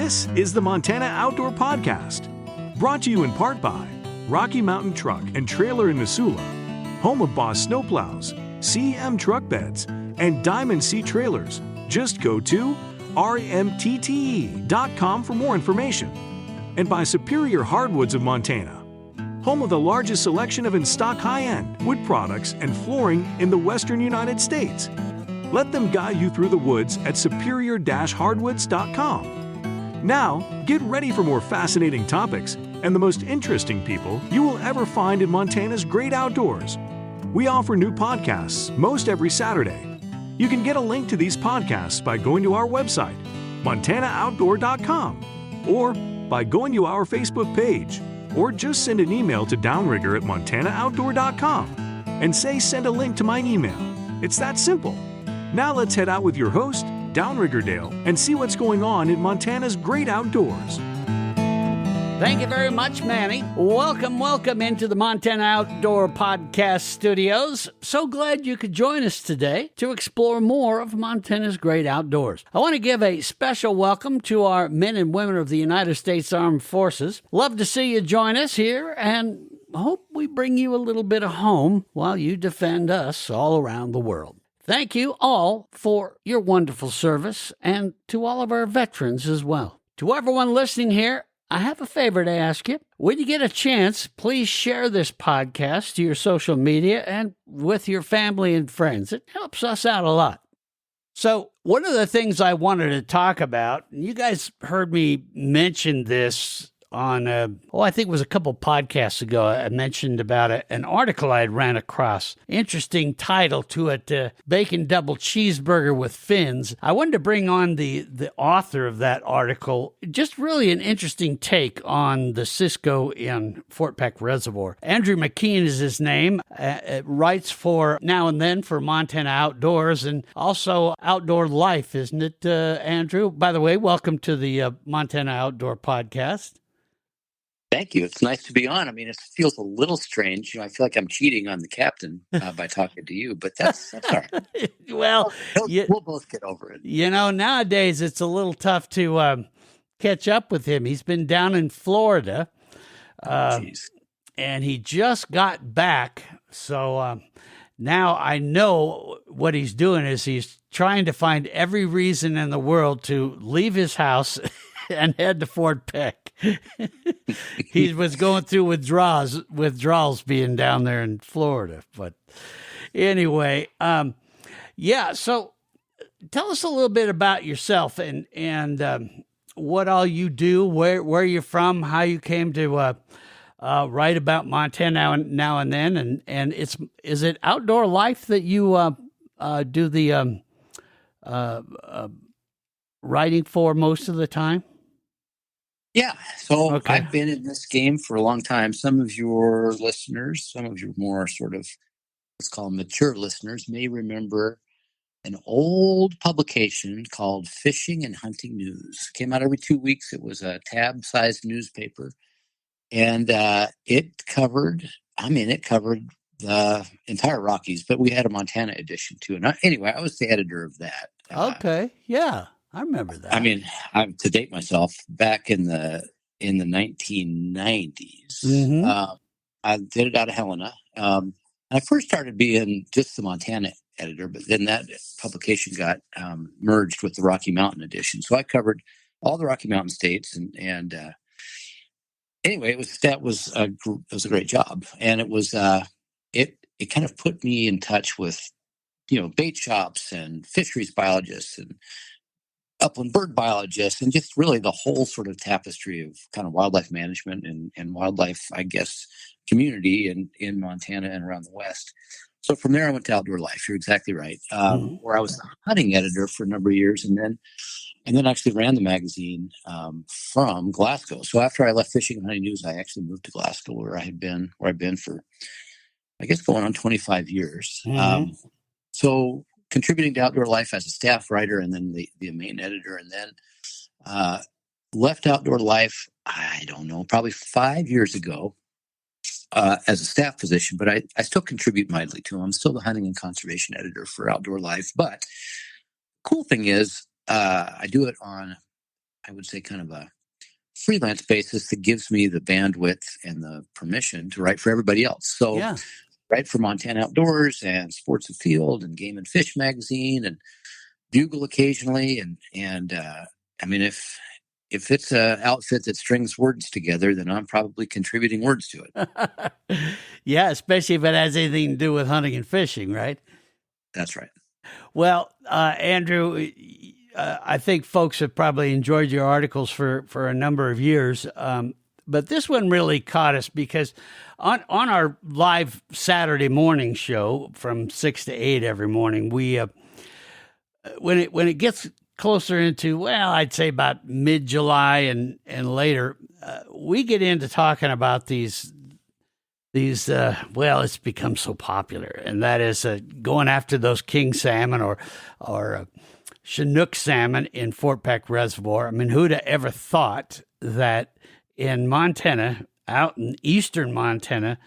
This is the Montana Outdoor Podcast, brought to you in part by Rocky Mountain Truck and Trailer in Missoula, home of Boss Snowplows, CM Truck Beds, and Diamond Sea Trailers. Just go to rmtte.com for more information. And by Superior Hardwoods of Montana, home of the largest selection of in-stock high-end wood products and flooring in the western United States. Let them guide you through the woods at superior-hardwoods.com. Now, get ready for more fascinating topics and the most interesting people you will ever find in Montana's great outdoors. We offer new podcasts most every Saturday. You can get a link to these podcasts by going to our website, montanooutdoor.com, or by going to our Facebook page, or just send an email to Downrigger at montanooutdoor.com and say send a link to my email. It's that simple. Now let's head out with your host, Downrigger Dale, and see what's going on in Montana's great outdoors. Thank you very much, Manny. Welcome into the Montana Outdoor Podcast Studios. So glad you could join us today to explore more of Montana's great outdoors. I want to give a special welcome to our men and women of the United States Armed Forces. Love to see you join us here, and hope we bring you a little bit of home while you defend us all around the world. Thank you all for your wonderful service, and to all of our veterans as well. To everyone listening here, I have a favor to ask you. When you get a chance, please share this podcast to your social media and with your family and friends. It helps us out a lot. So one of the things I wanted to talk about, and you guys heard me mention this on, I think it was a couple podcasts ago. I mentioned about an article I had ran across. Interesting title to it, Bacon Double Cheeseburger with Fins. I wanted to bring on the author of that article. Just really an interesting take on the Cisco in Fort Peck Reservoir. Andrew McKean is his name. Writes for Now and Then for Montana Outdoors and also Outdoor Life, isn't it, Andrew? By the way, welcome to the Montana Outdoor Podcast. Thank you. It's nice to be on. I mean, it feels a little strange. I feel like I'm cheating on the captain by talking to you, but that's all right. Well, we'll both get over it. You know, nowadays it's a little tough to catch up with him. He's been down in Florida, and he just got back. So now I know what he's doing is he's trying to find every reason in the world to leave his house and head to Fort Peck. He was going through withdrawals being down there in Florida. But anyway, so tell us a little bit about yourself and what all you do, where you're from, how you came to write about Montana now and then, and is it Outdoor Life that you do the writing for most of the time? Yeah, so okay. I've been in this game for a long time. Some of your listeners, some of your more sort of, let's call them mature listeners, may remember an old publication called Fishing and Hunting News. It came out every 2 weeks. It was a tab-sized newspaper, and it covered the entire Rockies, but we had a Montana edition too. And anyway, I was the editor of that. Okay, yeah. I remember that. I mean, I'm to date myself back in the 1990s. Mm-hmm. I did it out of Helena. I first started being just the Montana editor, but then that publication got merged with the Rocky Mountain edition. So I covered all the Rocky Mountain states, and anyway, it was a great job, and it was it kind of put me in touch with bait shops and fisheries biologists and upland bird biologists, and just really the whole sort of tapestry of kind of wildlife management and wildlife, I guess, community in Montana and around the West. So from there, I went to Outdoor Life. You're exactly right, where I was the hunting editor for a number of years, and then actually ran the magazine from Glasgow. So after I left Fishing and Hunting News, I actually moved to Glasgow, where I've been for, I guess, going on 25 years. Mm-hmm. So contributing to Outdoor Life as a staff writer, and then the main editor, and then left Outdoor Life, I don't know, probably 5 years ago as a staff position, but I still contribute mightily to them. I'm still the hunting and conservation editor for Outdoor Life. But cool thing is, I do it on I would say, kind of a freelance basis that gives me the bandwidth and the permission to write for everybody else. So Yeah. write for Montana Outdoors and Sports Afield and Game and Fish magazine and Bugle occasionally. And I mean, if it's an outfit that strings words together, then I'm probably contributing words to it. Yeah, especially if it has anything to do with hunting and fishing, right? That's right. Well, Andrew, I think folks have probably enjoyed your articles for a number of years. But this one really caught us because on our live Saturday morning show from 6 to 8 every morning, we when it gets closer into, well, I'd say about mid-July and later, we get into talking about these well, it's become so popular, and that is going after those king salmon or Chinook salmon in Fort Peck Reservoir. I mean, who'd have ever thought that in Montana, out in eastern Montana,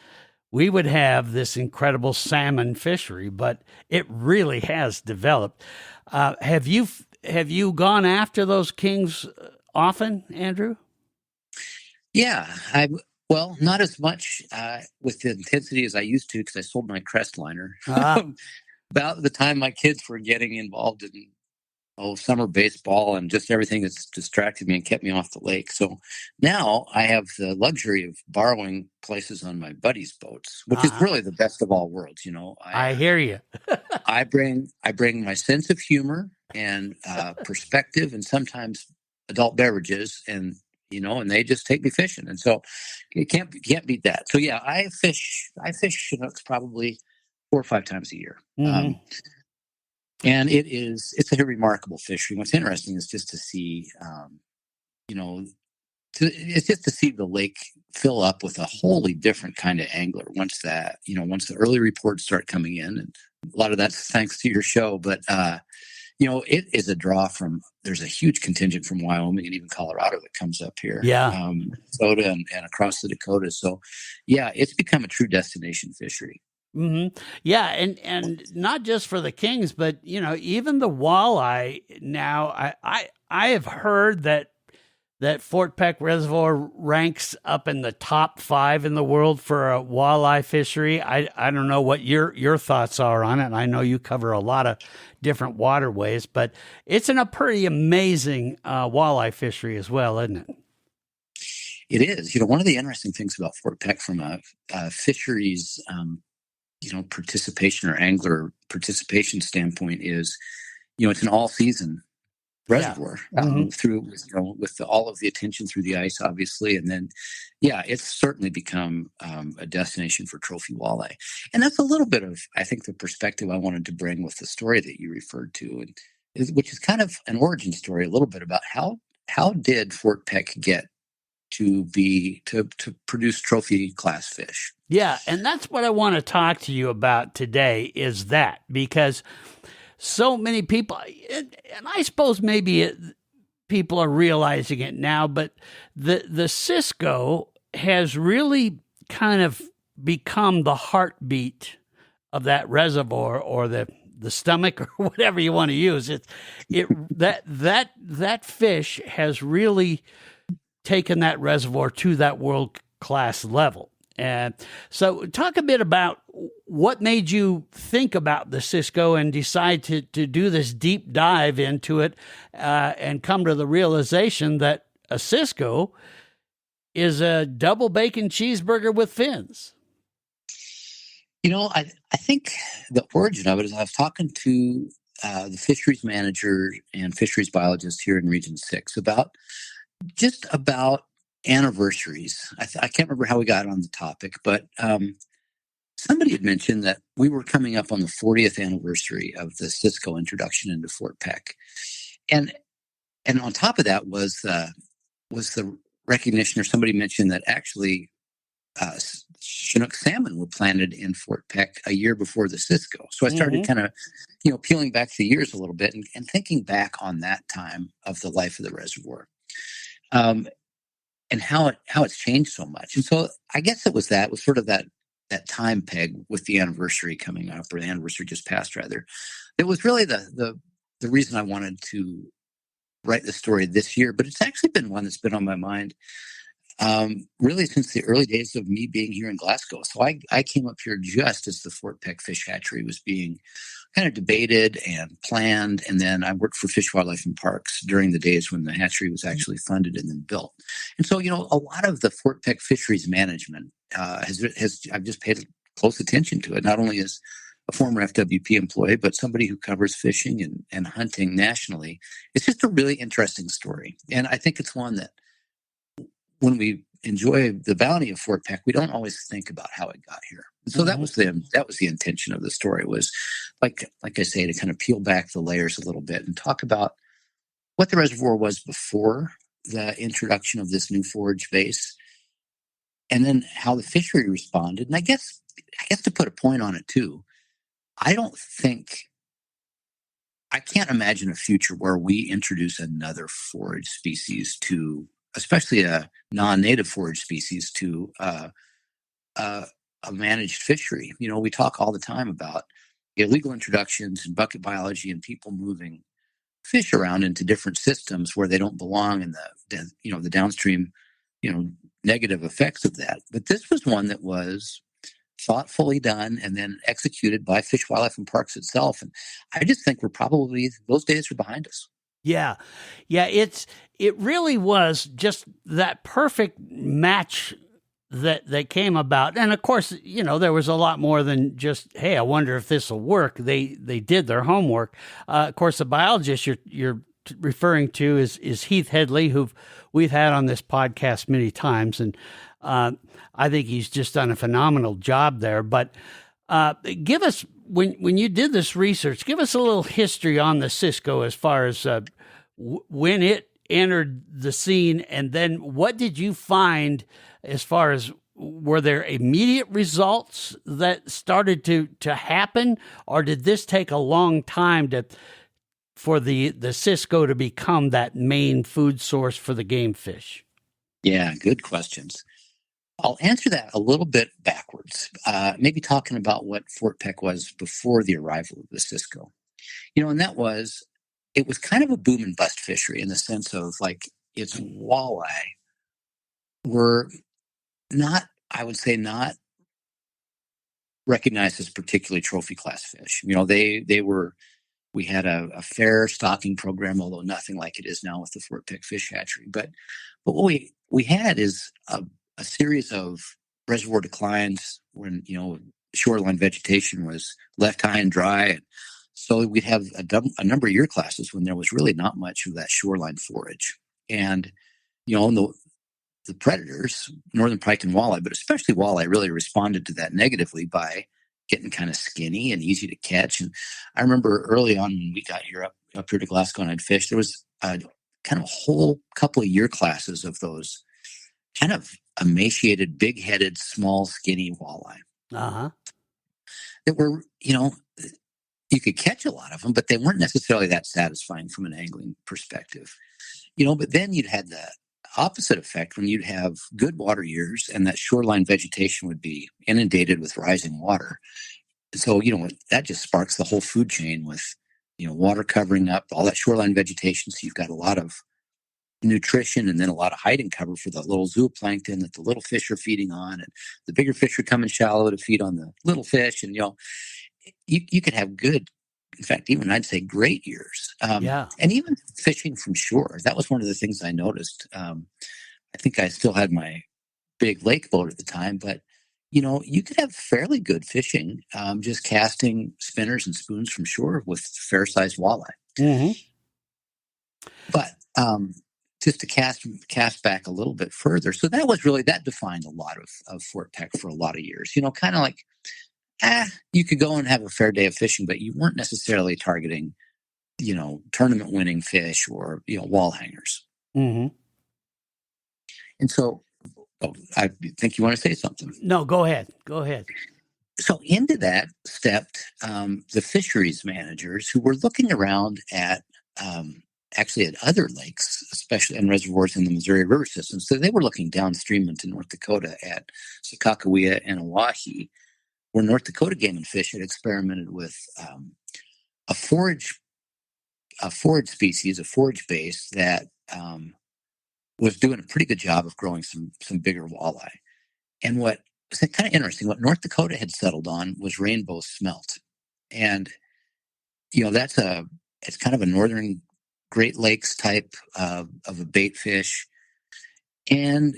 we would have this incredible salmon fishery? But it really has developed. Have you gone after those kings often, Andrew? Yeah, well, not as much with the intensity as I used to, because I sold my Crestliner about the time my kids were getting involved in summer baseball and just everything that's distracted me and kept me off the lake. So now I have the luxury of borrowing places on my buddies' boats, which is really the best of all worlds. I hear you. I bring my sense of humor and perspective, and sometimes adult beverages, and they just take me fishing, and so you can't beat that. So yeah, I fish Chinooks probably 4 or 5 times a year. Mm-hmm. And it's a remarkable fishery. What's interesting is just to see, it's just to see the lake fill up with a wholly different kind of angler once the early reports start coming in, and a lot of that's thanks to your show. But it is a draw there's a huge contingent from Wyoming and even Colorado that comes up here. Yeah. Minnesota and across the Dakotas. So yeah, it's become a true destination fishery. Mm-hmm. Yeah, and not just for the kings, but even the walleye. Now, I have heard that Fort Peck Reservoir ranks up in the top 5 in the world for a walleye fishery. I don't know what your thoughts are on it. I know you cover a lot of different waterways, but it's a pretty amazing walleye fishery as well, isn't it? It is. One of the interesting things about Fort Peck from a fisheries participation or angler participation standpoint is, it's an all-season reservoir. Through with all of the attention through the ice, obviously, and then it's certainly become a destination for trophy walleye, and that's a little bit of, I think, the perspective I wanted to bring with the story that you referred to, which is kind of an origin story, a little bit about how did Fort Peck get to produce trophy class fish. Yeah, and that's what I want to talk to you about today, is that because so many people, and I suppose maybe people are realizing it now, but the Cisco has really kind of become the heartbeat of that reservoir, or the stomach, or whatever you want to use. That fish has really taken that reservoir to that world-class level. And so talk a bit about what made you think about the Cisco and decide to do this deep dive into it and come to the realization that a Cisco is a double bacon cheeseburger with fins. I think the origin of it is I was talking to the fisheries manager and fisheries biologist here in Region 6 about anniversaries. I can't remember how we got on the topic, but somebody had mentioned that we were coming up on the 40th anniversary of the Cisco introduction into Fort Peck, and on top of that was the recognition, or somebody mentioned that actually Chinook salmon were planted in Fort Peck a year before the Cisco. So I started kind of peeling back the years a little bit and thinking back on that time of the life of the reservoir. And how it's changed so much. And so I guess it was sort of that time peg with the anniversary coming up, or the anniversary just passed rather. It was really the reason I wanted to write the story this year, but it's actually been one that's been on my mind really since the early days of me being here in Glasgow. So I came up here just as the Fort Peck Fish Hatchery was being kind of debated and planned. And then I worked for Fish, Wildlife, and Parks during the days when the hatchery was actually funded and then built. And so, a lot of the Fort Peck fisheries management I've just paid close attention to it, not only as a former FWP employee, but somebody who covers fishing and hunting nationally. It's just a really interesting story. And I think it's one that when we enjoy the bounty of Fort Peck, we don't always think about how it got here. So that was the intention of the story, was like I say, to kind of peel back the layers a little bit and talk about what the reservoir was before the introduction of this new forage base, and then how the fishery responded. And I guess to put a point on it too, I can't imagine a future where we introduce another forage species to, especially a non-native forage species, to a managed fishery. We talk all the time about illegal introductions and bucket biology and people moving fish around into different systems where they don't belong, and the downstream negative effects of that. But this was one that was thoughtfully done and then executed by Fish, Wildlife, and Parks itself. And I just think those days are behind us. Yeah. It really was just that perfect match that came about. And of course, there was a lot more than just, hey, I wonder if this will work. They did their homework. Of course, the biologist you're referring to is Heath Headley, who we've had on this podcast many times. And I think he's just done a phenomenal job there. But give us, when you did this research, give us a little history on the Cisco as far as when it entered the scene, and then what did you find as far as, were there immediate results that started to happen, or did this take a long time for the Cisco to become that main food source for the game fish? Yeah, good questions. I'll answer that a little bit backwards, maybe talking about what Fort Peck was before the arrival of the Cisco. And it was kind of a boom and bust fishery, in the sense of, like, its walleye were not recognized as particularly trophy class fish. We had a fair stocking program, although nothing like it is now with the Fort Peck Fish Hatchery. But what we had is a series of reservoir declines when shoreline vegetation was left high and dry, and so we'd have a number of year classes when there was really not much of that shoreline forage. And the predators, northern pike and walleye, but especially walleye, really responded to that negatively by getting kind of skinny and easy to catch. And I remember early on when we got here up here to Glasgow and I'd fish, there was kind of a whole couple of year classes of those kind of emaciated, big-headed, small, skinny walleye. That were, you could catch a lot of them, but they weren't necessarily that satisfying from an angling perspective. But then you'd had the opposite effect when you'd have good water years and that shoreline vegetation would be inundated with rising water. So, that just sparks the whole food chain with, water covering up all that shoreline vegetation. So you've got a lot of nutrition and then a lot of hiding cover for the little zooplankton that the little fish are feeding on, and the bigger fish are coming shallow to feed on the little fish. And you could have good, in fact, even I'd say great years. And even fishing from shore, that was one of the things I noticed. I think I still had my big lake boat at the time, but you could have fairly good fishing just casting spinners and spoons from shore with fair-sized walleye. But just to cast back a little bit further, so that defined a lot of Fort Peck for a lot of years. Kind of like, you could go and have a fair day of fishing, but you weren't necessarily targeting, tournament winning fish or, wall hangers. And so, I think you want to say something. No, go ahead. So into that stepped the fisheries managers, who were looking around at actually at other lakes, especially and reservoirs in the Missouri River system. So they were looking downstream into North Dakota at Sakakawea and Oahe, where North Dakota Game and Fish had experimented with a forage a forage species, a forage base that was doing a pretty good job of growing some bigger walleye. And what was kind of interesting, what North Dakota had settled on was rainbow smelt. And, it's kind of a northern Great Lakes type of a bait fish. And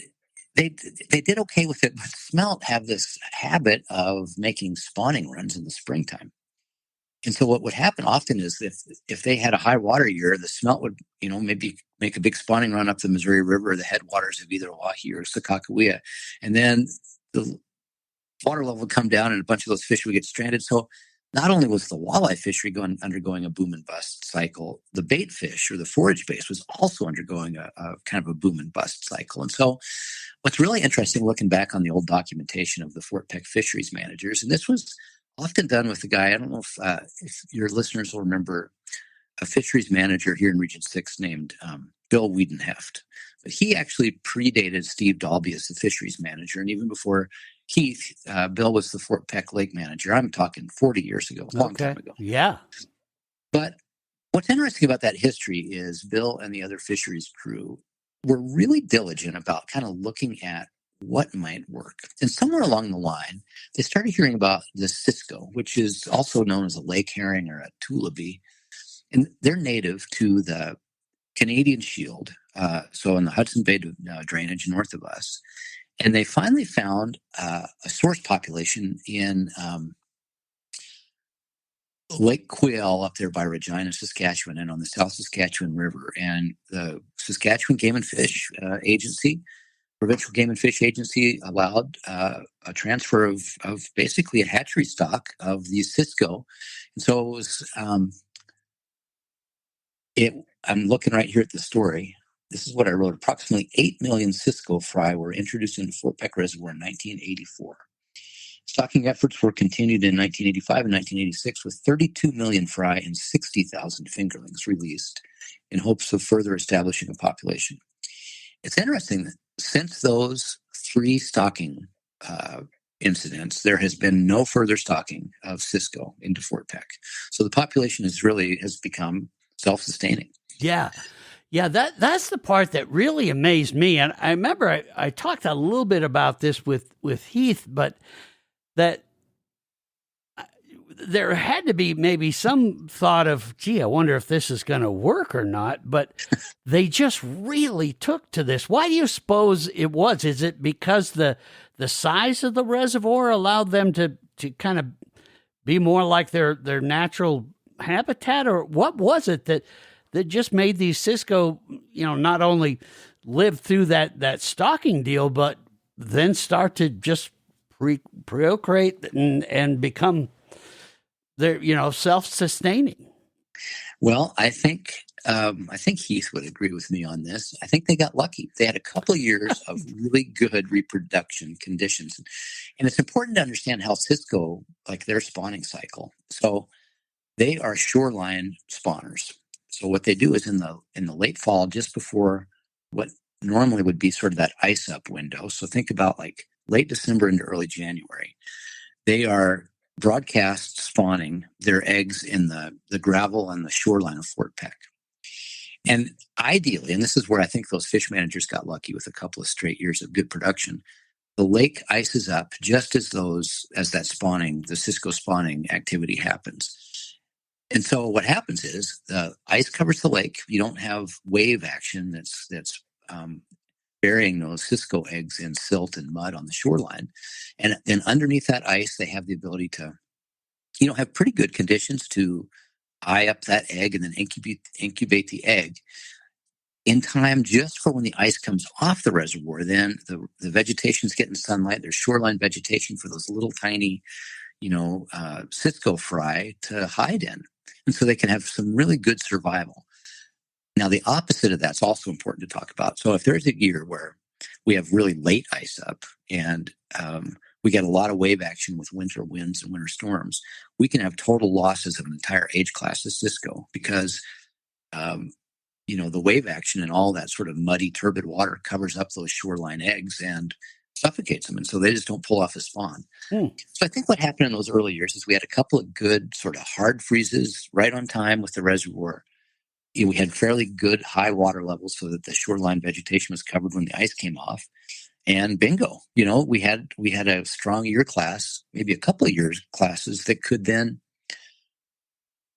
they did okay with it, but smelt have this habit of making spawning runs in the springtime. And so what would happen often is if they had a high water year, the smelt would, maybe make a big spawning run up the Missouri River, the headwaters of either Oahe or Sakakawea. And then the water level would come down and a bunch of those fish would get stranded. So not only was the walleye fishery undergoing a boom and bust cycle, the bait fish or the forage base was also undergoing a kind of a boom and bust cycle. And so what's really interesting looking back on the old documentation of the Fort Peck fisheries managers, and this was often done with the guy, I don't know if your listeners will remember a fisheries manager here in Region 6 named Bill Wiedenheft. But he actually predated Steve Dalby as the fisheries manager. And even before Keith, Bill was the Fort Peck Lake manager. I'm talking 40 years ago, a long time ago. Yeah. But what's interesting about that history is Bill and the other fisheries crew were really diligent about kind of looking at what might work. And somewhere along the line, they started hearing about the Cisco, which is also known as a lake herring or a tulipy. And they're native to the Canadian Shield, so in the Hudson Bay drainage north of us. And they finally found a source population in Lake Quail up there by Regina, Saskatchewan, and on the South Saskatchewan River. And the Saskatchewan Game and Fish Agency, Provincial Game and Fish Agency, allowed a transfer of basically a hatchery stock of these Cisco. And so it was, I'm looking right here at the story. This is what I wrote. Approximately 8 million Cisco fry were introduced into Fort Peck Reservoir in 1984. Stocking efforts were continued in 1985 and 1986 with 32 million fry and 60,000 fingerlings released in hopes of further establishing a population. It's interesting that since those 3 stocking incidents, there has been no further stocking of Cisco into Fort Peck. So the population has become self-sustaining. Yeah. Yeah, that's the part that really amazed me. And I remember I talked a little bit about this with Heath, but that there had to be maybe some thought of, gee, I wonder if this is going to work or not. But they just really took to this. Why do you suppose it was? Is it because the size of the reservoir allowed them to kind of be more like their natural habitat? Or what was it that just made these Cisco, not only live through that stocking deal, but then start to just procreate and become self-sustaining? Well, I think Heath would agree with me on this. I think they got lucky. They had a couple of years of really good reproduction conditions. And it's important to understand how Cisco, like their spawning cycle. So they are shoreline spawners. So what they do is in the late fall, just before what normally would be sort of that ice up window. So think about like late December into early January. They are broadcast spawning their eggs in the gravel and the shoreline of Fort Peck. And ideally, and this is where I think those fish managers got lucky with a couple of straight years of good production, the lake ices up just as that spawning, the Cisco spawning activity happens. And so what happens is the ice covers the lake. You don't have wave action that's burying those Cisco eggs in silt and mud on the shoreline. And then underneath that ice, they have the ability to, have pretty good conditions to eye up that egg and then incubate the egg in time just for when the ice comes off the reservoir. Then the vegetation's getting sunlight. There's shoreline vegetation for those little tiny, Cisco fry to hide in. And so they can have some really good survival. Now, the opposite of that's also important to talk about. So if there's a year where we have really late ice up and we get a lot of wave action with winter winds and winter storms, we can have total losses of an entire age class of Cisco because, the wave action and all that sort of muddy, turbid water covers up those shoreline eggs and suffocates them. And so they just don't pull off a spawn. So I think what happened in those early years is we had a couple of good sort of hard freezes right on time with the reservoir. we had fairly good high water levels so that the shoreline vegetation was covered when the ice came off. And bingo, we had a strong year class, maybe a couple of years classes that could then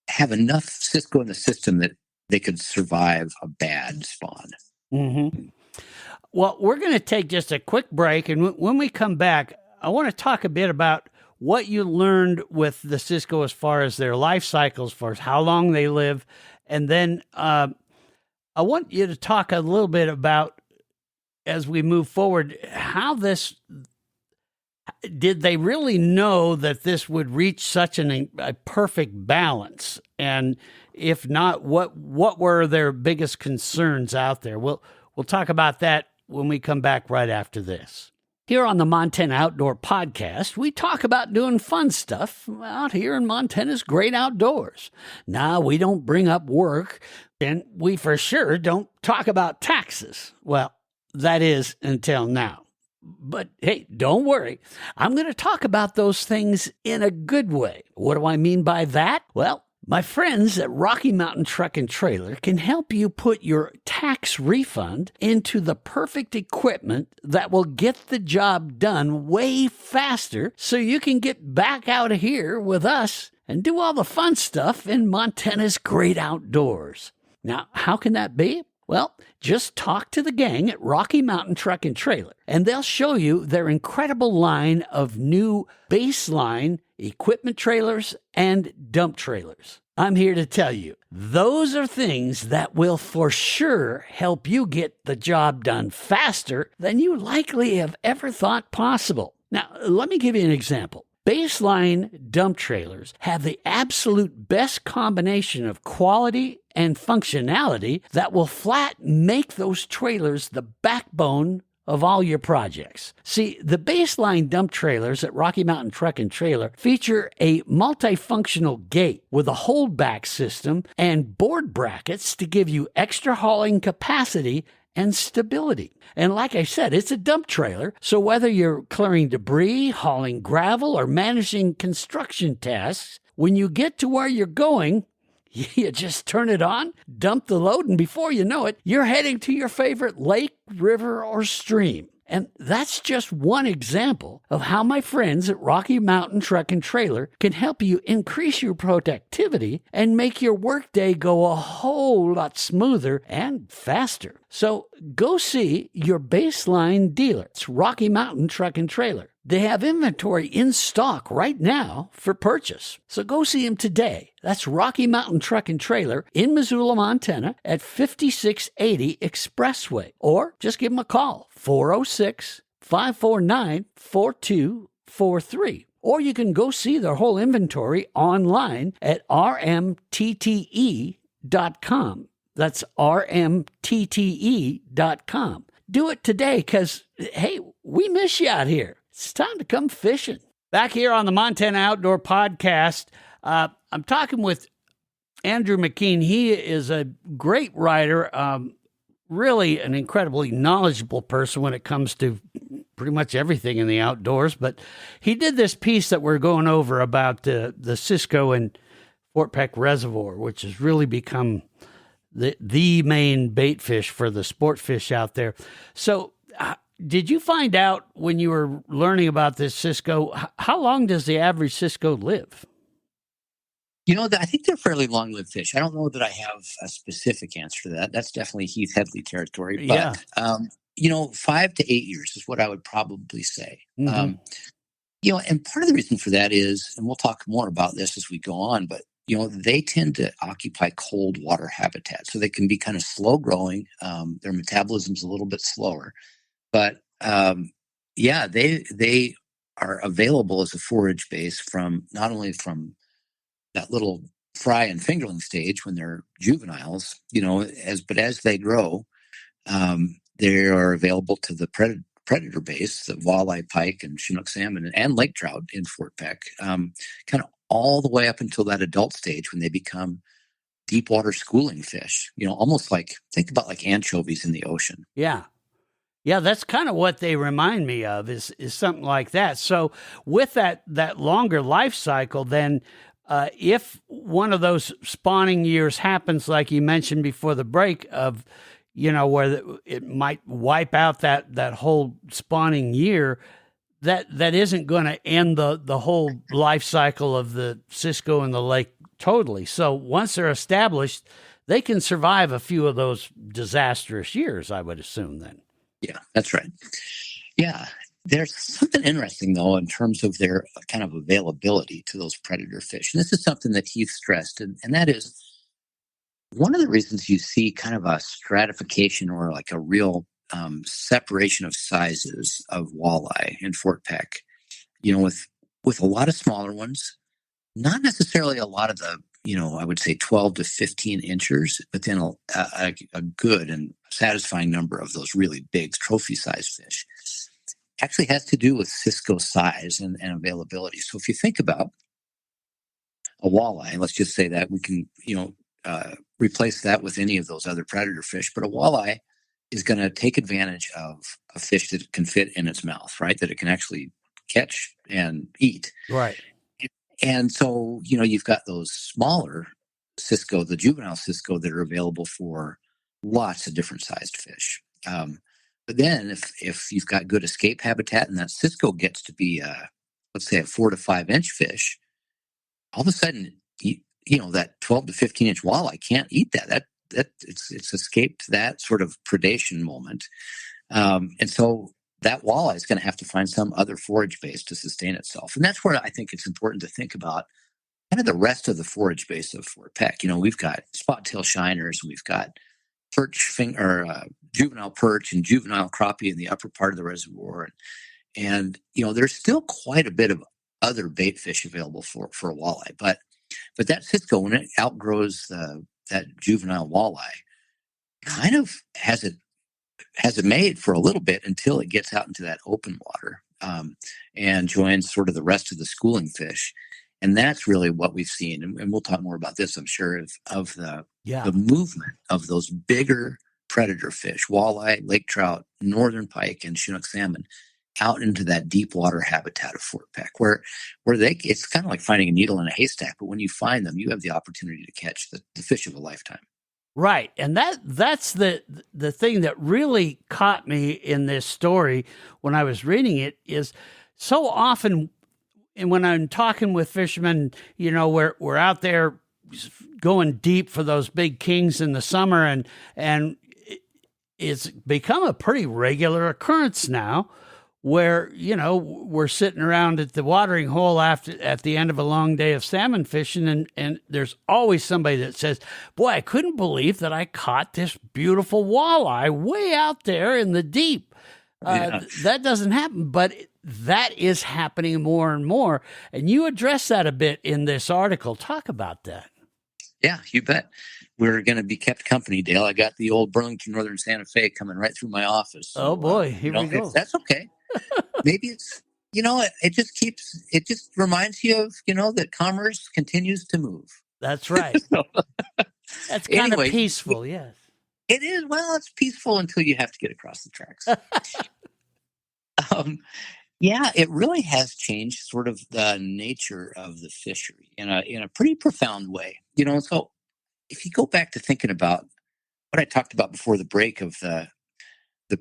have enough Cisco in the system that they could survive a bad spawn. Mm-hmm. Well, we're going to take just a quick break. And when we come back, I want to talk a bit about what you learned with the Cisco as far as their life cycles, as far as how long they live. And then I want you to talk a little bit about, as we move forward, how did they really know that this would reach such a perfect balance? And if not, what were their biggest concerns out there? We'll talk about that when we come back right after this. Here on the Montana Outdoor Podcast, we talk about doing fun stuff out here in Montana's great outdoors. Now, we don't bring up work, and we for sure don't talk about taxes. Well, that is until now. But hey, don't worry. I'm going to talk about those things in a good way. What do I mean by that? Well, my friends at Rocky Mountain Truck and Trailer can help you put your tax refund into the perfect equipment that will get the job done way faster so you can get back out of here with us and do all the fun stuff in Montana's great outdoors. Now, how can that be? Well, just talk to the gang at Rocky Mountain Truck and Trailer, and they'll show you their incredible line of new baseline equipment trailers and dump trailers. I'm here to tell you, those are things that will for sure help you get the job done faster than you likely have ever thought possible. Now, let me give you an example. Baseline dump trailers have the absolute best combination of quality and functionality that will flat make those trailers the backbone of all your projects. See, the baseline dump trailers at Rocky Mountain Truck and Trailer feature a multifunctional gate with a holdback system and board brackets to give you extra hauling capacity and stability. And like I said, it's a dump trailer, so whether you're clearing debris, hauling gravel, or managing construction tasks, when you get to where you're going, you just turn it on, dump the load, and before you know it, you're heading to your favorite lake, river, or stream. And that's just one example of how my friends at Rocky Mountain Truck and Trailer can help you increase your productivity and make your workday go a whole lot smoother and faster. So go see your baseline dealer. It's Rocky Mountain Truck and Trailer. They have inventory in stock right now for purchase. So go see them today. That's Rocky Mountain Truck and Trailer in Missoula, Montana at 5680 Expressway. Or just give them a call, 406-549-4243. Or you can go see their whole inventory online at rmtte.com. That's rmtte.com. Do it today because, hey, we miss you out here. It's time to come fishing. Back here on the Montana Outdoor Podcast, I'm talking with Andrew McKean. He is a great writer, really an incredibly knowledgeable person when it comes to pretty much everything in the outdoors. But he did this piece that we're going over about the Cisco and Fort Peck Reservoir, which has really become the main bait fish for the sport fish out there. So did you find out when you were learning about this Cisco, how long does the average Cisco live? I think they're fairly long-lived fish. I don't know that I have a specific answer to that. That's definitely Heath Headley territory. But, 5 to 8 years is what I would probably say. Mm-hmm. And part of the reason for that is, and we'll talk more about this as we go on, but, they tend to occupy cold water habitat. So they can be kind of slow growing. Their metabolism's a little bit slower. But they are available as a forage base from not only from that little fry and fingerling stage when they're juveniles, but as they grow, they are available to the predator base, the walleye, pike, and Chinook salmon, and lake trout in Fort Peck, kind of all the way up until that adult stage when they become deep water schooling fish. Almost think about like anchovies in the ocean. Yeah. Yeah, that's kind of what they remind me of is something like that. So with that longer life cycle, then If one of those spawning years happens, like you mentioned before the break, of where it might wipe out that whole spawning year, that isn't going to end the whole life cycle of the Cisco and the lake totally. So once they're established, they can survive a few of those disastrous years, I would assume then. Yeah, that's right. Yeah. There's something interesting, though, in terms of their kind of availability to those predator fish. And this is something that Heath stressed, and that is one of the reasons you see kind of a stratification or like a real separation of sizes of walleye in Fort Peck. With a lot of smaller ones, not necessarily a lot of the, I would say 12 to 15 inches, but then a good and satisfying number of those really big trophy-sized fish. Actually has to do with Cisco size and availability. So if you think about a walleye, let's just say that we can, replace that with any of those other predator fish, but a walleye is going to take advantage of a fish that can fit in its mouth, right? That it can actually catch and eat. Right. And so, you've got those smaller Cisco, the juvenile Cisco, that are available for lots of different sized fish. But then if you've got good escape habitat and that Cisco gets to be, let's say, a 4 to 5 inch fish, all of a sudden, that 12 to 15 inch walleye can't eat that. It's escaped that sort of predation moment. And so that walleye is going to have to find some other forage base to sustain itself. And that's where I think it's important to think about kind of the rest of the forage base of Fort Peck. We've got spot-tail shiners, we've got juvenile perch and juvenile crappie in the upper part of the reservoir. And there's still quite a bit of other bait fish available for a walleye. But that Cisco, when it outgrows that juvenile walleye, kind of has it made for a little bit until it gets out into that open water and joins sort of the rest of the schooling fish. And that's really what we've seen. And we'll talk more about this, I'm sure, of the movement of those bigger predator fish, walleye, lake trout, northern pike, and Chinook salmon out into that deep water habitat of Fort Peck, where it's kind of like finding a needle in a haystack. But when you find them, you have the opportunity to catch the fish of a lifetime. Right. And that's the thing that really caught me in this story when I was reading it, is so often, and when I'm talking with fishermen, we're out there going deep for those big kings in the summer, and it's become a pretty regular occurrence now where, we're sitting around at the watering hole at the end of a long day of salmon fishing, and there's always somebody that says, boy, I couldn't believe that I caught this beautiful walleye way out there in the deep. That doesn't happen, but that is happening more and more. And you address that a bit in this article. Talk about that. Yeah, you bet. We're going to be kept company, Dale. I got the old Burlington Northern Santa Fe coming right through my office. So, oh boy, here we go. That's okay. Maybe it's, it just reminds you of, that commerce continues to move. That's right. That's kind of peaceful, yes. It is. Well, it's peaceful until you have to get across the tracks. Yeah, it really has changed sort of the nature of the fishery in a pretty profound way. So if you go back to thinking about what I talked about before the break of the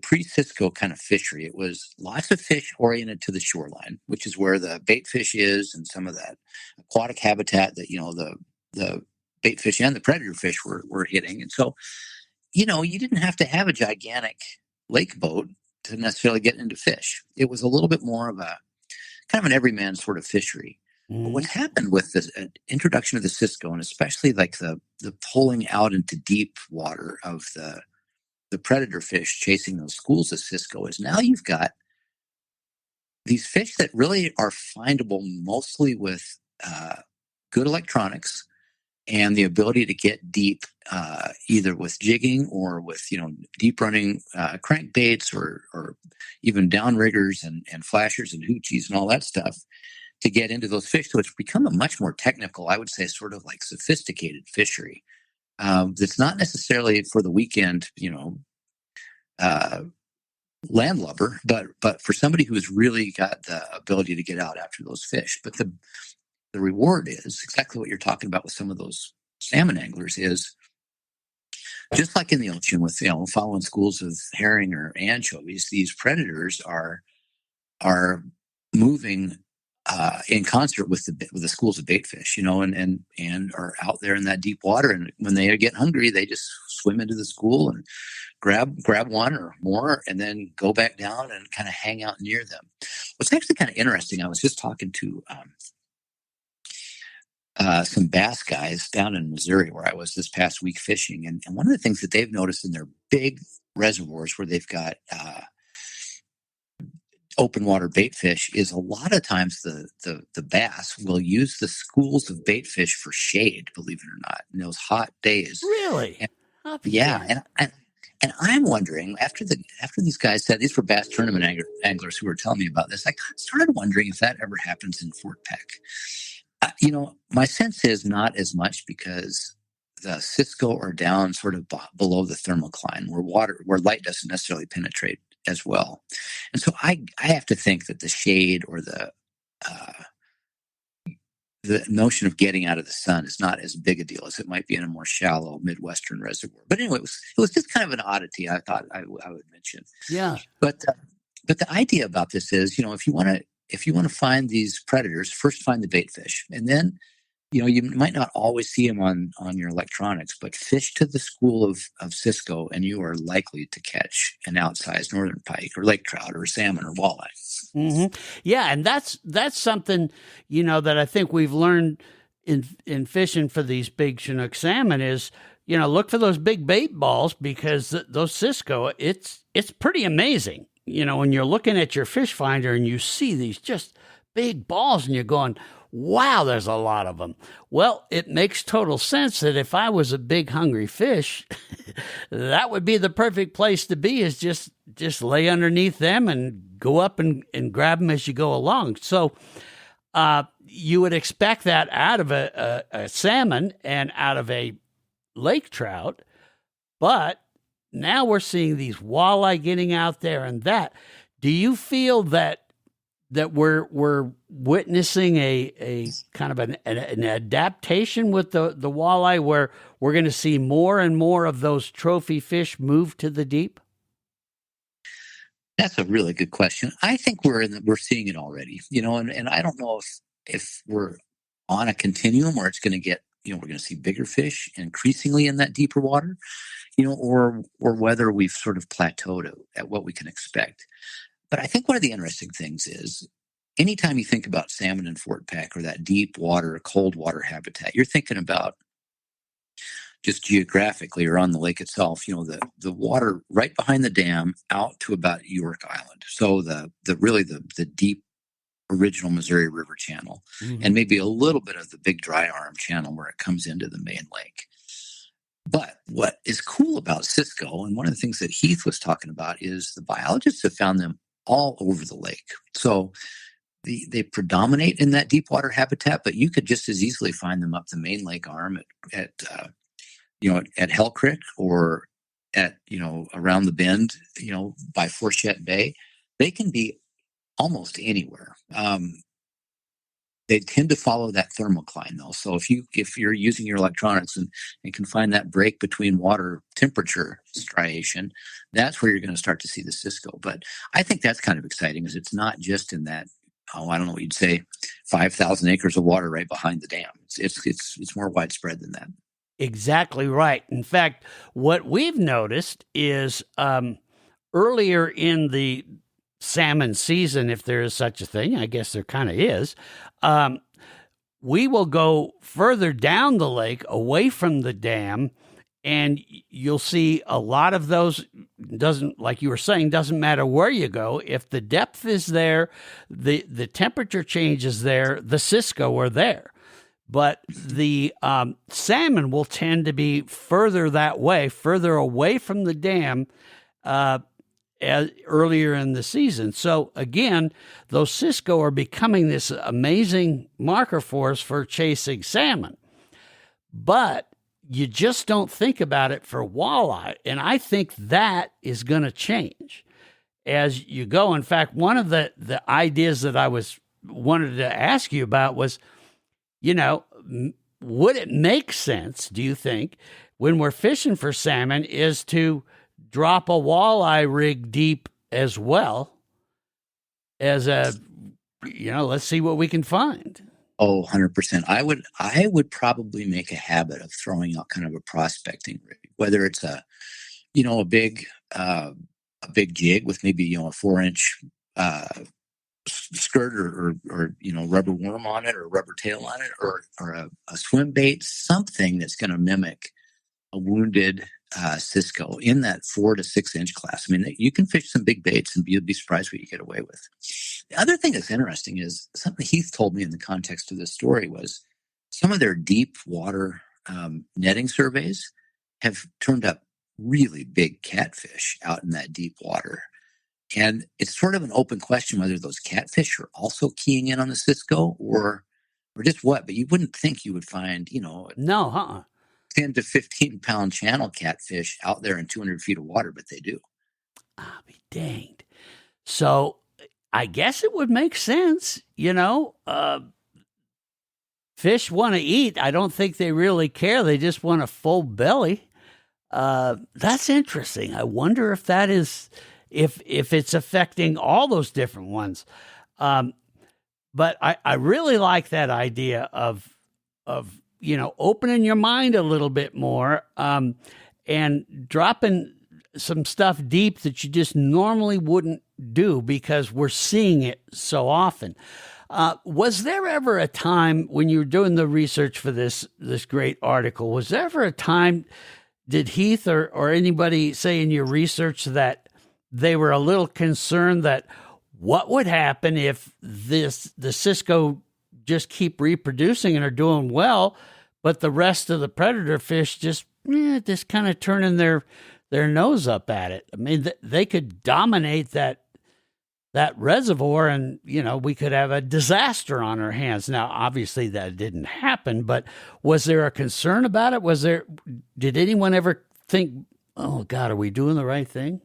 pre-Cisco kind of fishery, it was lots of fish oriented to the shoreline, which is where the bait fish is and some of that aquatic habitat that, the bait fish and the predator fish were hitting. And so, you didn't have to have a gigantic lake boat to necessarily get into fish. It was a little bit more of a kind of an everyman sort of fishery. Mm-hmm. But what happened with the introduction of the Cisco, and especially like the pulling out into deep water of the predator fish chasing those schools of Cisco, is now you've got these fish that really are findable mostly with good electronics and the ability to get deep, either with jigging or with deep running crankbaits or even downriggers and flashers and hoochies and all that stuff to get into those fish. So it's become a much more technical, I would say, sort of like sophisticated fishery. That's not necessarily for the weekend, landlubber, but for somebody who's really got the ability to get out after those fish. But the reward is exactly what you're talking about with some of those salmon anglers is just like in the ocean with, following schools of herring or anchovies, these predators are moving in concert with the schools of bait fish, and are out there in that deep water. And when they get hungry, they just swim into the school and grab one or more, and then go back down and kind of hang out near them. What's actually kind of interesting, I was just talking to some bass guys down in Missouri where I was this past week fishing, and one of the things that they've noticed in their big reservoirs where they've got open water bait fish is a lot of times the bass will use the schools of bait fish for shade, believe it or not, in those hot days. Really? And, yeah, and I'm wondering after these guys said these were bass tournament anglers who were telling me about this, I started wondering if that ever happens in Fort Peck. My sense is not as much because the Cisco are down sort of below the thermocline where light doesn't necessarily penetrate as well. And so I have to think that the shade or the notion of getting out of the sun is not as big a deal as it might be in a more shallow Midwestern reservoir. But anyway, it was just kind of an oddity I thought I would mention. Yeah. But the idea about this is, if you want to find these predators, first find the bait fish, and then you might not always see them on your electronics, but fish to the school of Cisco, and you are likely to catch an outsized northern pike or lake trout or salmon or walleye. Mm-hmm. Yeah, and that's something that I think we've learned in fishing for these big Chinook salmon is look for those big bait balls because those Cisco it's pretty amazing. When you're looking at your fish finder and you see these just big balls and you're going, wow, there's a lot of them. Well, it makes total sense that if I was a big hungry fish, that would be the perfect place to be, is just lay underneath them and go up and grab them as you go along. So you would expect that out of a salmon and out of a lake trout, but now we're seeing these walleye getting out there and that. Do you feel that we're witnessing a kind of an adaptation with the walleye where we're going to see more and more of those trophy fish move to the deep? That's a really good question. I think we're seeing it already, and I don't know if we're on a continuum where it's going to get, we're going to see bigger fish increasingly in that deeper water, or whether we've sort of plateaued at what we can expect. But I think one of the interesting things is anytime you think about salmon in Fort Peck or that deep water, cold water habitat, you're thinking about just geographically or on the lake itself, the water right behind the dam out to about York Island. So the deep original Missouri River channel, and maybe a little bit of the big dry arm channel where it comes into the main lake. But what is cool about Cisco, and one of the things that Heath was talking about, is the biologists have found them all over the lake. So they predominate in that deep water habitat, but you could just as easily find them up the main lake arm at Hell Creek or at, around the bend, by Fourchette Bay. They can be almost anywhere. They tend to follow that thermocline though. So if you're using your electronics and can find that break between water temperature striation, that's where you're going to start to see the Cisco. But I think that's kind of exciting, is it's not just in that, I don't know what you'd say, 5,000 acres of water right behind the dam. It's more widespread than that. Exactly right. In fact, what we've noticed is earlier in the salmon season, if there is such a thing, I guess there kind of is, we will go further down the lake away from the dam, and you'll see a lot of those. Like you were saying, doesn't matter where you go. If the depth is there, the temperature change is there, the Cisco are there. But the salmon will tend to be further that way, further away from the dam earlier in the season. So again, those Cisco are becoming this amazing marker for us for chasing salmon. But you just don't think about it for walleye. And I think that is going to change as you go. In fact, one of the ideas that I wanted to ask you about was, would it make sense, do you think, when we're fishing for salmon, is to drop a walleye rig deep as well as let's see what we can find? Oh, 100%. I would probably make a habit of throwing out kind of a prospecting rig, whether it's a big jig with maybe, a 4-inch skirt or rubber worm on it or rubber tail on it or a swim bait, something that's going to mimic a wounded Cisco in that 4 to 6 inch class. I mean, you can fish some big baits and you'd be surprised what you get away with. The other thing that's interesting is something Heath told me in the context of this story was some of their deep water netting surveys have turned up really big catfish out in that deep water. And it's sort of an open question whether those catfish are also keying in on the Cisco or just what. But you wouldn't think you would find, No, 10 to 15 pound channel catfish out there in 200 feet of water, but they do. I'll be danged. So I guess it would make sense, fish want to eat. I don't think they really care. They just want a full belly. That's interesting. I wonder if that is, if it's affecting all those different ones. But I really like that idea of opening your mind a little bit more, and dropping some stuff deep that you just normally wouldn't do because we're seeing it so often. Was there ever a time when you were doing the research for this great article, was there ever a time, did Heath or anybody say in your research that they were a little concerned that what would happen if the Cisco just keep reproducing and are doing well, but the rest of the predator fish just kind of turning their nose up at it? I mean, they could dominate that reservoir and, we could have a disaster on our hands. Now, obviously that didn't happen, but was there a concern about it? Did anyone ever think, oh God, are we doing the right thing?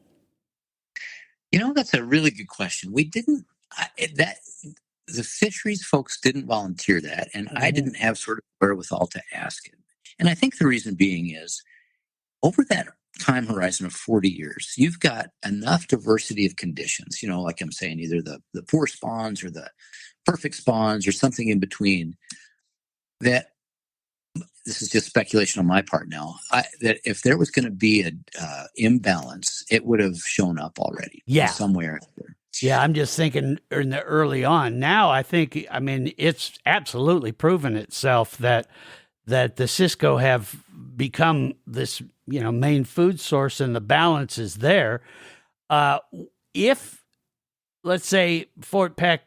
That's a really good question. We didn't, the fisheries folks didn't volunteer that, and I didn't have sort of wherewithal to ask it. And I think the reason being is over that time horizon of 40 years, you've got enough diversity of conditions, like I'm saying, either the poor spawns or the perfect spawns or something in between, that this is just speculation on my part now, that if there was going to be an imbalance, it would have shown up already. Yeah. Somewhere there. Yeah, I'm just thinking in the early on. Now, it's absolutely proven itself that the Cisco have become this, main food source, and the balance is there. If, let's say, Fort Peck,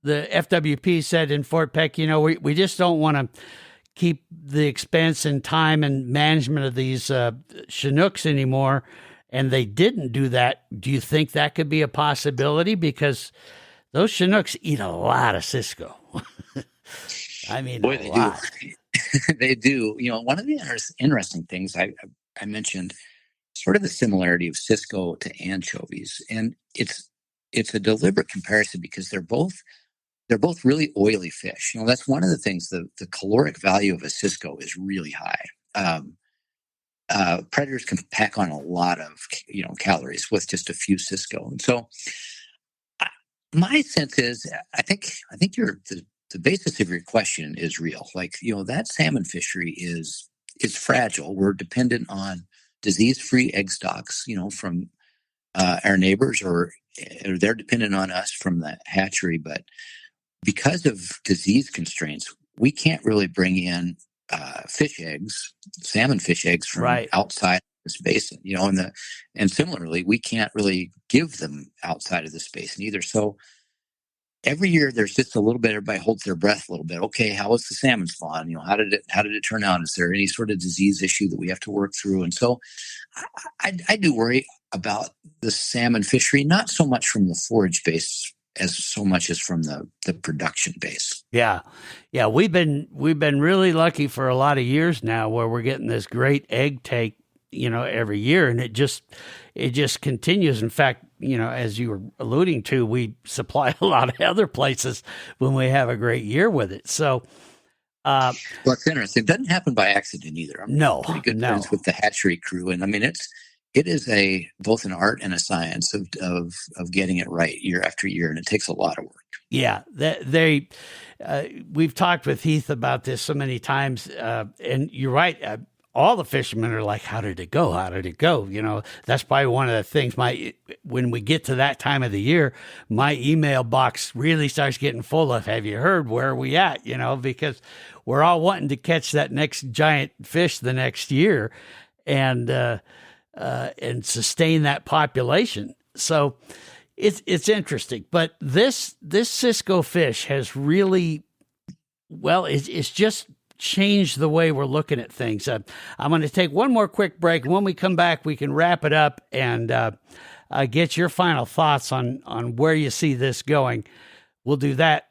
the FWP said in Fort Peck, we just don't want to keep the expense and time and management of these Chinooks anymore, and they didn't do that, do you think that could be a possibility? Because those Chinooks eat a lot of Cisco. I mean, boy, they lot. do. They do. One of the interesting things I mentioned, sort of the similarity of Cisco to anchovies, and it's a deliberate comparison because they're both really oily fish. That's one of the things. The caloric value of a Cisco is really high. Predators can pack on a lot of calories with just a few Cisco, and so my sense is I think the basis of your question is real. Like that salmon fishery is fragile. We're dependent on disease-free egg stocks, from our neighbors, or they're dependent on us from the hatchery, but because of disease constraints, we can't really bring in salmon fish eggs from outside this basin, and similarly, we can't really give them outside of this basin either. So every year there's just a little bit, everybody holds their breath a little bit. Okay, how was the salmon spawn? How did it turn out? Is there any sort of disease issue that we have to work through? And so I do worry about the salmon fishery, not so much from the forage base as so much as from the production base. Yeah. We've been really lucky for a lot of years now where we're getting this great egg take, every year, and it just continues. In fact, as you were alluding to, we supply a lot of other places when we have a great year with it. So Uh, Well, it's interesting. It doesn't happen by accident either. I'm no, pretty good no. friends with the hatchery crew, and I mean it is both an art and a science of getting it right year after year, and it takes a lot of work. Yeah, we've talked with Heath about this so many times, and you're right. All the fishermen are like, "How did it go? How did it go?" You know, that's probably one of the things. When we get to that time of the year, my email box really starts getting full of, "Have you heard? Where are we at?" You know, because we're all wanting to catch that next giant fish the next year, and sustain that population. So it's interesting. But this Cisco fish has really, well, it's just changed the way we're looking at things. I'm going to take one more quick break. When we come back, we can wrap it up and get your final thoughts on where you see this going. We'll do that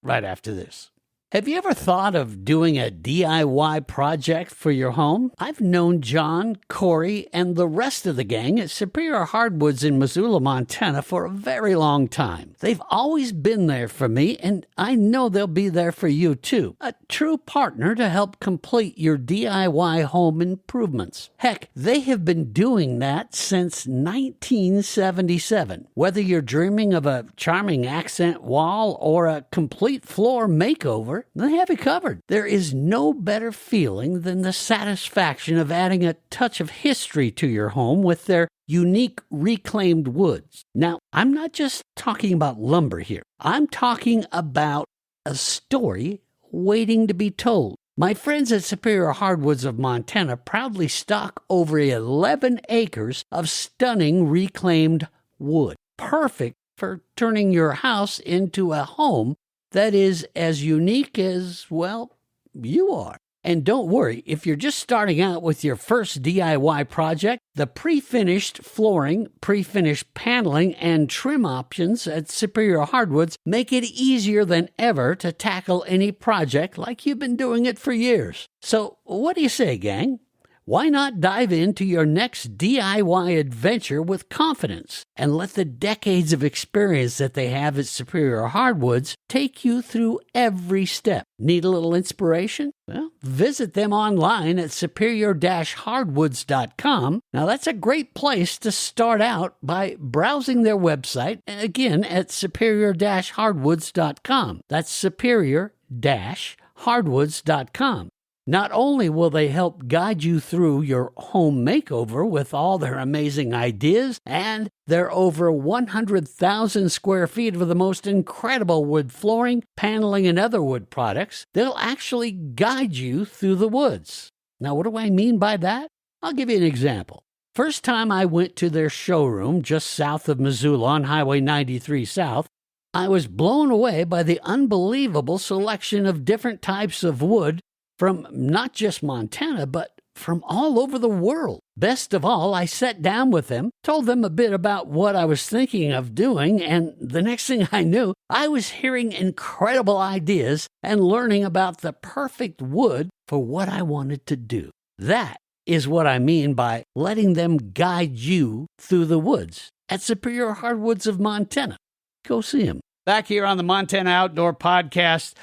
right after this. Have you ever thought of doing a DIY project for your home? I've known John, Corey, and the rest of the gang at Superior Hardwoods in Missoula, Montana for a very long time. They've always been there for me, and I know they'll be there for you too. A true partner to help complete your DIY home improvements. Heck, they have been doing that since 1977. Whether you're dreaming of a charming accent wall or a complete floor makeover, they have it covered. There is no better feeling than the satisfaction of adding a touch of history to your home with their unique reclaimed woods. Now, I'm not just talking about lumber here. I'm talking about a story waiting to be told. My friends at Superior Hardwoods of Montana proudly stock over 11 acres of stunning reclaimed wood, perfect for turning your house into a home that is as unique as, well, you are. And don't worry, if you're just starting out with your first DIY project, the pre-finished flooring, pre-finished paneling, and trim options at Superior Hardwoods make it easier than ever to tackle any project like you've been doing it for years. So what do you say, gang? Why not dive into your next DIY adventure with confidence and let the decades of experience that they have at Superior Hardwoods take you through every step? Need a little inspiration? Well, visit them online at superior-hardwoods.com. Now, that's a great place to start out by browsing their website, again, at superior-hardwoods.com. That's superior-hardwoods.com. Not only will they help guide you through your home makeover with all their amazing ideas and their over 100,000 square feet of the most incredible wood flooring, paneling, and other wood products, they'll actually guide you through the woods. Now, what do I mean by that? I'll give you an example. First time I went to their showroom just south of Missoula on Highway 93 South, I was blown away by the unbelievable selection of different types of wood from not just Montana, but from all over the world. Best of all, I sat down with them, told them a bit about what I was thinking of doing, and the next thing I knew, I was hearing incredible ideas and learning about the perfect wood for what I wanted to do. That is what I mean by letting them guide you through the woods at Superior Hardwoods of Montana. Go see them. Back here on the Montana Outdoor Podcast,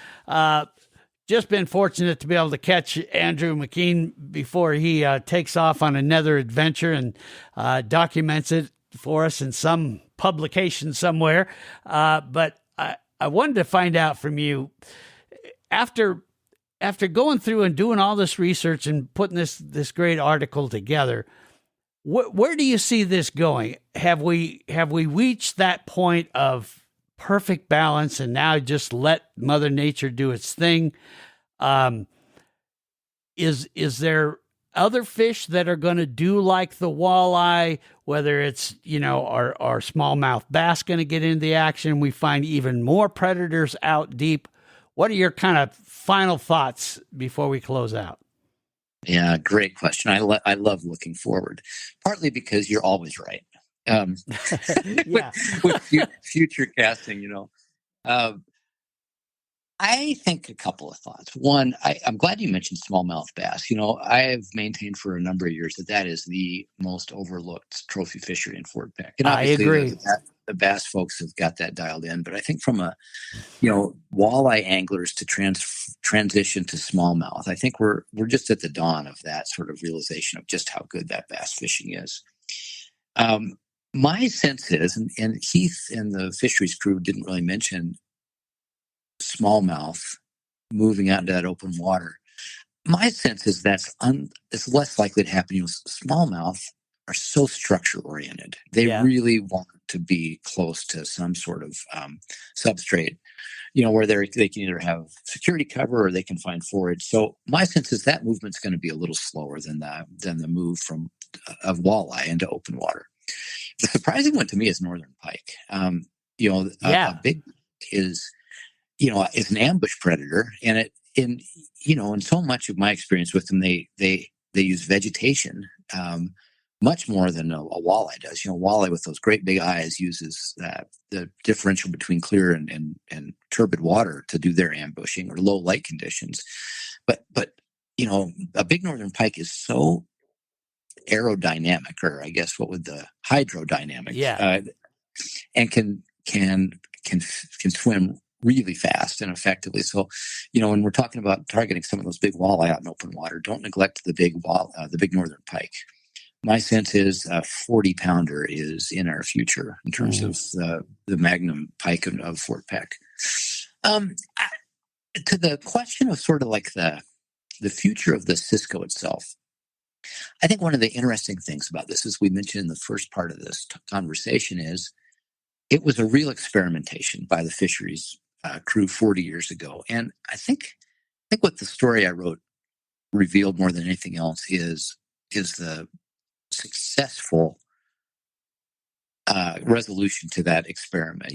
just been fortunate to be able to catch Andrew McKean before he takes off on another adventure and documents it for us in some publication somewhere. But I wanted to find out from you, after going through and doing all this research and putting this great article together, where do you see this going? Have we reached that point of perfect balance and now just let Mother Nature do its thing? Is there other fish that are going to do like the walleye, whether it's, our smallmouth bass going to get into the action? We find even more predators out deep. What are your kind of final thoughts before we close out? Yeah, great question. I love looking forward, partly because you're always right. Yeah. with future casting, I think a couple of thoughts. One, I'm glad you mentioned smallmouth bass. I have maintained for a number of years that is the most overlooked trophy fishery in Fort Peck. And I agree. the bass folks have got that dialed in, but I think from a, walleye anglers to transition to smallmouth, I think we're just at the dawn of that sort of realization of just how good that bass fishing is. My sense is, and Heath and the fisheries crew didn't really mention smallmouth moving out into that open water. My sense is it's less likely to happen. Smallmouth are so structure oriented; they really want to be close to some sort of substrate, where they can either have security cover or they can find forage. So my sense is that movement's going to be a little slower than the move of walleye into open water. The surprising one to me is northern pike. A big is an ambush predator, and in so much of my experience with them, they use vegetation much more than a walleye does. Walleye with those great big eyes uses the differential between clear and turbid water to do their ambushing or low light conditions. But a big northern pike is so aerodynamic, or I guess what would the hydrodynamic, and can swim really fast and effectively. So, when we're talking about targeting some of those big walleye out in open water, don't neglect the big northern pike. My sense is a 40-pounder is in our future in terms of the magnum pike of Fort Peck. To the question of sort of like the future of the Cisco itself, I think one of the interesting things about this, as we mentioned in the first part of this conversation, is it was a real experimentation by the fisheries crew 40 years ago. And I think what the story I wrote revealed more than anything else is the successful resolution to that experiment.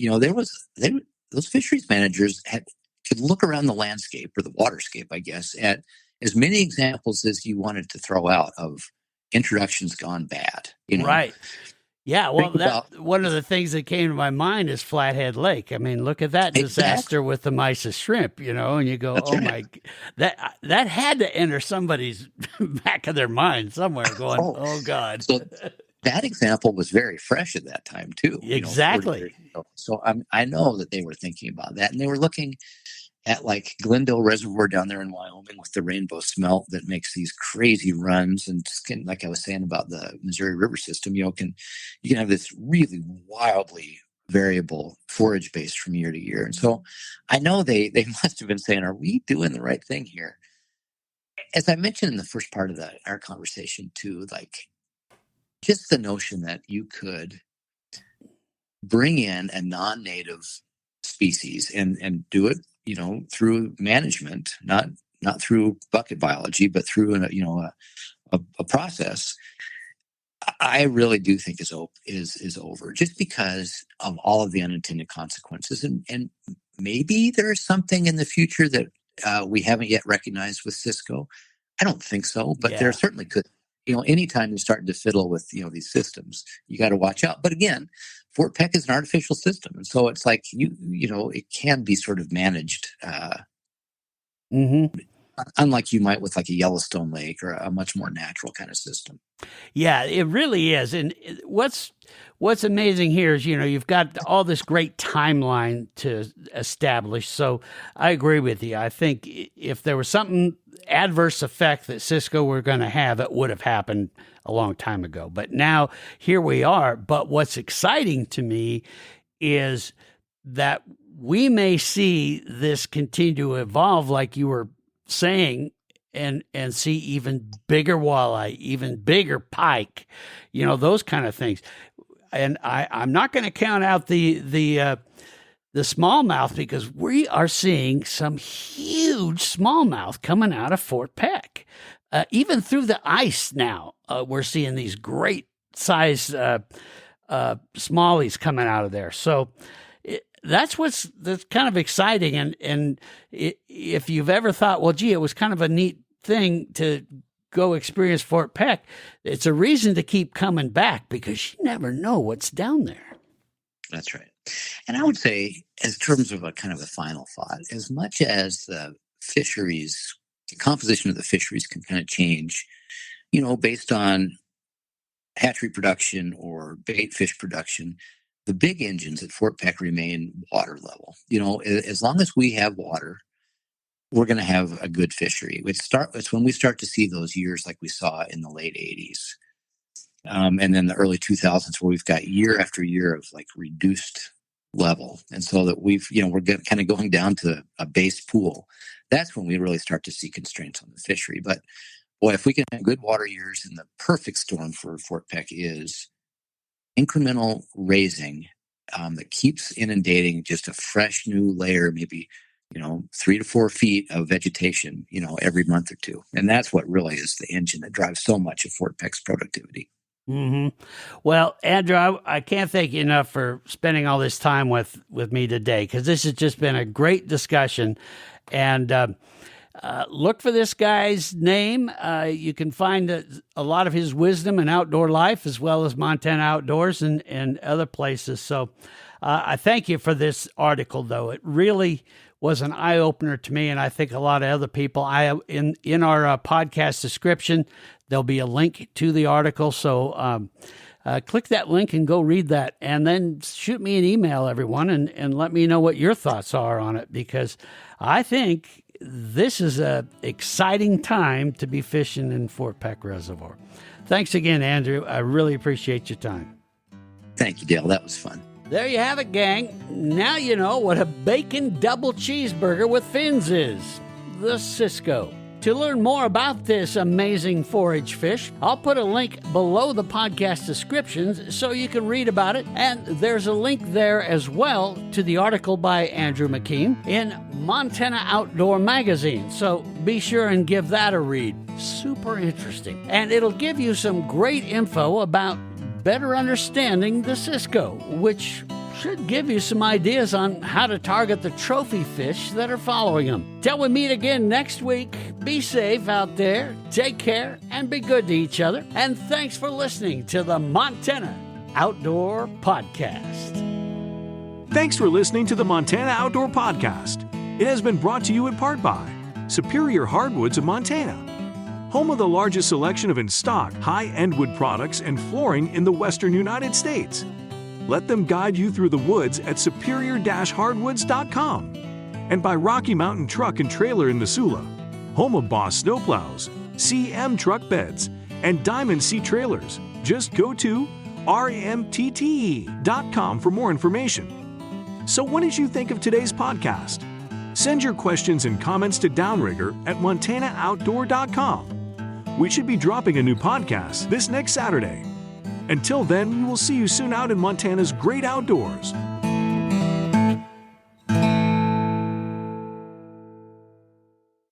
Those fisheries managers could look around the landscape, or the waterscape, I guess, at as many examples as you wanted to throw out of introductions gone bad. Right. Yeah, well, one of the things that came to my mind is Flathead Lake. I mean, look at that disaster with the mysis shrimp, and you go, that had to enter somebody's back of their mind somewhere, going, oh God. So that example was very fresh at that time too. Exactly. So I know that they were thinking about that, and they were looking at like Glendale Reservoir down there in Wyoming with the rainbow smelt that makes these crazy runs. And like I was saying about the Missouri River system, you can have this really wildly variable forage base from year to year. And so I know they must have been saying, are we doing the right thing here? As I mentioned in the first part of our conversation too, like just the notion that you could bring in a non-native species and do it, through management, not through bucket biology, but through a process, I really do think is over, just because of all of the unintended consequences. And maybe there's something in the future that we haven't yet recognized with Cisco. I don't think so, but there certainly could. Anytime you're starting to fiddle with these systems, you got to watch out. But again, Fort Peck is an artificial system, and so it's like it can be sort of managed, unlike you might with like a Yellowstone Lake or a much more natural kind of system. Yeah, it really is. And what's amazing here is you've got all this great timeline to establish. So I agree with you. I think if there was something adverse effect that Cisco were going to have, it would have happened a long time ago. But now here we are. But what's exciting to me is that we may see this continue to evolve, like you were saying, and see even bigger walleye, even bigger pike, those kind of things. And I'm not going to count out the smallmouth, because we are seeing some huge smallmouth coming out of Fort Peck. Even through the ice now, we're seeing these great size smallies coming out of there. So that's kind of exciting. And if you've ever thought, well, gee, it was kind of a neat thing to go experience Fort Peck, it's a reason to keep coming back, because you never know what's down there. That's right. And I would say, as terms of a kind of a final thought, as much as the composition of the fisheries can kind of change, based on hatchery production or bait fish production, the big engines at Fort Peck remain water level. As long as we have water, we're going to have a good fishery. It's when we start to see those years like we saw in the late 80s. And then the early 2000s, where we've got year after year of like reduced level. And so that we're kind of going down to a base pool. That's when we really start to see constraints on the fishery. But boy, if we can have good water years, and the perfect storm for Fort Peck is incremental raising that keeps inundating just a fresh new layer, maybe 3 to 4 feet of vegetation, every month or two. And that's what really is the engine that drives so much of Fort Peck's productivity. Mm-hmm. Well, Andrew, I can't thank you enough for spending all this time with me today, because this has just been a great discussion. And look for this guy's name. You can find a lot of his wisdom in outdoor life, as well as Montana Outdoors and other places. So I thank you for this article, though. It really was an eye-opener to me, and I think a lot of other people. In our podcast description, there'll be a link to the article, so click that link and go read that, and then shoot me an email, everyone, and let me know what your thoughts are on it, because I think this is an exciting time to be fishing in Fort Peck Reservoir. Thanks again, Andrew. I really appreciate your time. Thank you, Dale. That was fun. There you have it, gang. Now you know what a bacon double cheeseburger with fins is. The Cisco. To learn more about this amazing forage fish, I'll put a link below the podcast descriptions so you can read about it. And there's a link there as well to the article by Andrew McKean in Montana Outdoor Magazine. So be sure and give that a read. Super interesting. And it'll give you some great info about better understanding the Cisco, which should give you some ideas on how to target the trophy fish that are following them. Till we meet again next week, be safe out there, take care, and be good to each other. And thanks for listening to the Montana Outdoor Podcast. Thanks for listening to the Montana Outdoor Podcast. It has been brought to you in part by Superior Hardwoods of Montana, home of the largest selection of in-stock high-end wood products and flooring in the western United States. Let them guide you through the woods at superior-hardwoods.com. And by Rocky Mountain Truck and Trailer in Missoula, home of Boss Snowplows, CM Truck Beds, and Diamond Sea Trailers. Just go to RMTTE.com for more information. So what did you think of today's podcast? Send your questions and comments to Downrigger at montanooutdoor.com. We should be dropping a new podcast this next Saturday. Until then, we will see you soon out in Montana's great outdoors.